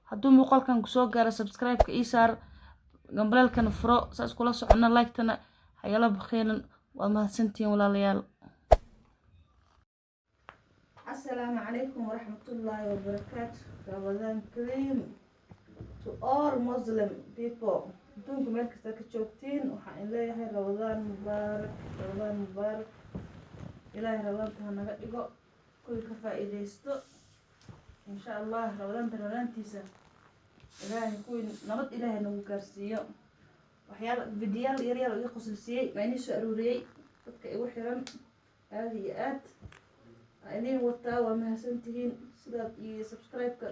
hadduu muuqaalkan ku soo gaaro subscribe-ka ii saar gambalaalkana furo saas kula socona like-tana hayala bakhiilan waa mahadsantihiin walaalayaal. Assalamu alaikum warahmatullahi wabarakatuh. Ramadan Kareem to all Muslim people. Dunku meel kasta ka joogtiin waxaan leeyahay Ramadan Mubaarak. Ilaahay Ramadaanka naga dhigo kuwi ka faa'iideysto insha Allah. Ramadaantiisa ilaahay kuwi nabad ilaahay nagu gaarsiiyo. waxyaalo fiidiyaal yar oo qoslisiyay maani soo aruuriyay dadka igu xiran aad iyo aad ayeen wataa waa mahadsantihiin sidaad iyo subscribe-ka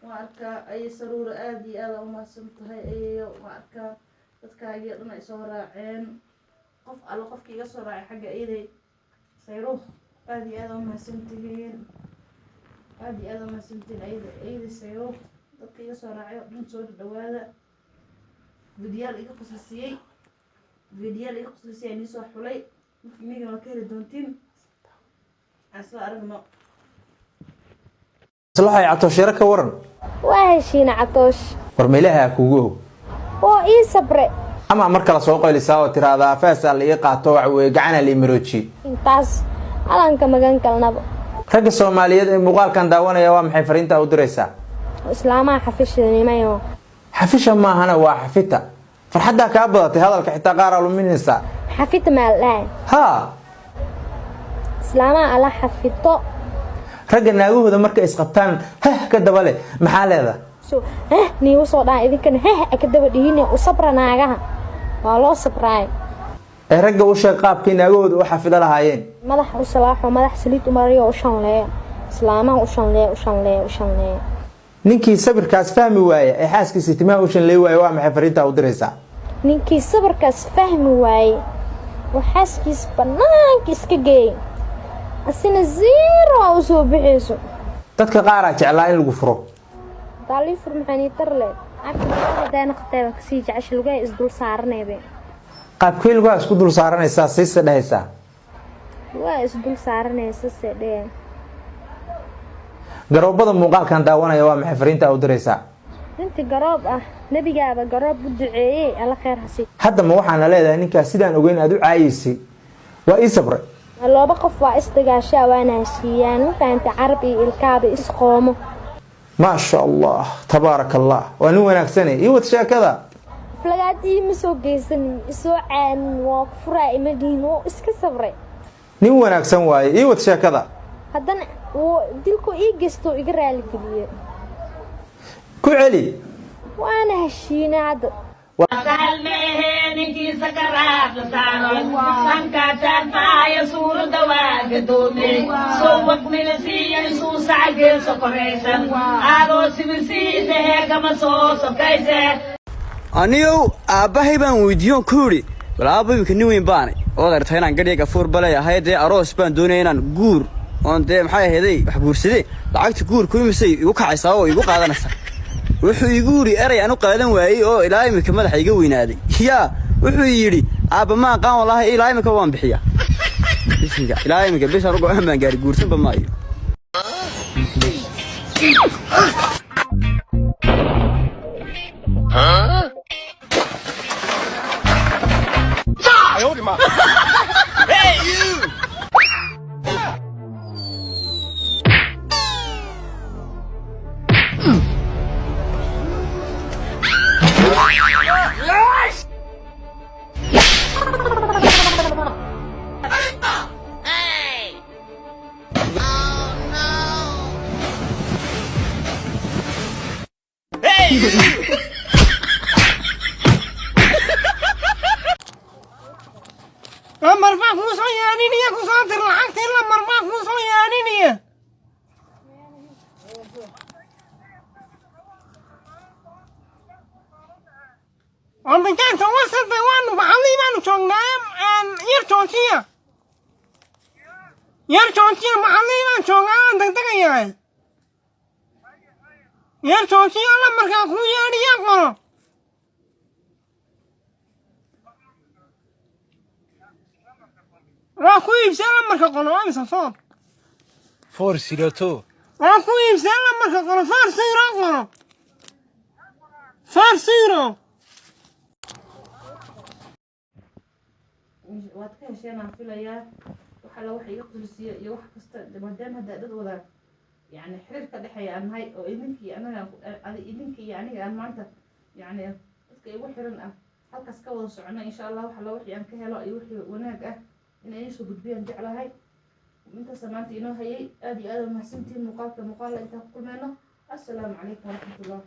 waa arkaa ay saruura aad iyo aad u mahadsantahay ayo waa arkaa dadkaaga dhan ay soo raaceen qof alla qofkii iga soo raacay xagga iiday sayruh aad iyo aad u mahadsantihiin ayda sayruh dadkii iga soo raacay dhan soo dhawaada. فيديال إيجا قصصية يعني سو حولي ميجا مكيري دونتين عسلا أرغنا صلاحي عطوش يركا ورن وهشينا عطوش ورميلها كوجو إيه صبري أما مركل سوق اللي ساوى ترى هذا فاسع اللي قاطع وقعنا اللي مروتشي انتاز على أنك مجان كلنا رجع الصومالية مقال كان داوانا يا وام حفرين تا ودرسة إسلامها حفشني ما يو حفشة ما هنا وحفتا فرحدا كابضت هذا الكحتا قارا من النساء حفيت مع الآن ها إسلامها على حفيته رجع ناقوه هذا مركز إسقطان كده بالي محل هذا نيو صودا إذا كان كده بديني وصبر ناقها والله صبراي رجع وش قاب كي ناقوه وحفظ لها عين مدح وصلاح ومدح سليت وماريا وشان لا إسلامها وشان لا ninkii sabirkaas fahmi waayay ee xaaskiisa timaa ushan leey waayay waa maxay fariinta u diraysaa ninkii sabirkaas fahmi waayay waxaaskiis banaanka iska geey asina zero u soo bixiso dadka qaar ah jeclaa in lagu furo dalii furmaani tarle aqoonta qatayba kasi jecel lugaa is dul saarneebe qaabkii lugaa isku dul saaranaysaa siisa dhahaysaa waa is dul saaranaysaa sidee garoobada muuqaalkan daawanaya waa maxay fariinta u diraysaa inta garoob ah nabigaaba garoob u duceeyay alla khayr hasi hadda ma waxaan leedahay ninka sidaan ogeyn aad u caayisay waa ii sabray laba qof waa istigaashaa waana heshiiyaan faanta carabi ilkaaba isqoomo ma sha Allah tabarakallah waa nin wanaagsan iyo wad sheekada flagaadii ma soo geysan soo caan waa furaa imadiin oo iska sabray nin wanaagsan waaye iyo wad sheekada haddana dilku ii gesto iga raali geliye ku celi waana heshiina hadda وسهل مهني سكرات لسانه سانكا تنفع يسور دواء قدومي سوق من سي سوس عقل سكريسن عروس من سي تهيك مسوس كيسه aniyow aabbahay baan weydiiyo kuuri walaaba imka nin weyn baan oo dartay inaan gadhiga fuur balay ahayd aroos baan doonay inaan guur oon dee maxay ahayd wax guursaday lacagta guurku imisay igu kacaysaa oo igu qaadanaysaa wuxuu igu yiri eray aanu qaadan waayay oo ilaa imika madaxa iga weynaaday yaa wuxuu yiri aaba ma qaan wallahi ilaa imika waan bixiya bismiga ilaa imika bisha rugo aan gaari guursan ba maayo Hey you! مرفع فوسو يانينيا كوسانتر لعقت إلا مرفع فوسو يانينيا عم كان توصل دوان وعلي ما نشون نام يرجعوشيا معلي ما نشون نام دقيقة يرجعوشيا لما كان خويا يقرأ راكوي بسالة مركا قنوة امسا فور 402 راكوي بسالة مركا قنوة 4 سيرا قنوة 40 waad ka hesheen aan filayaa waxa la wax iga qulsiyo iyo wax kasta maadaama hadda dad wada يعني حرير كده حيا أنا هاي إذنكي أنا إذنكي يعني أنا ما أنت يعني إذكي وحرنا هل كسكوا صعنا إن شاء الله وحلا وحي أنك هلا يوحي وناجة إن أي شو بدبي أنت على هاي وأنت سمعتي إنه هي أدي أنا محسنتي مقالة أنت كل منه السلام عليكم ورحمة الله.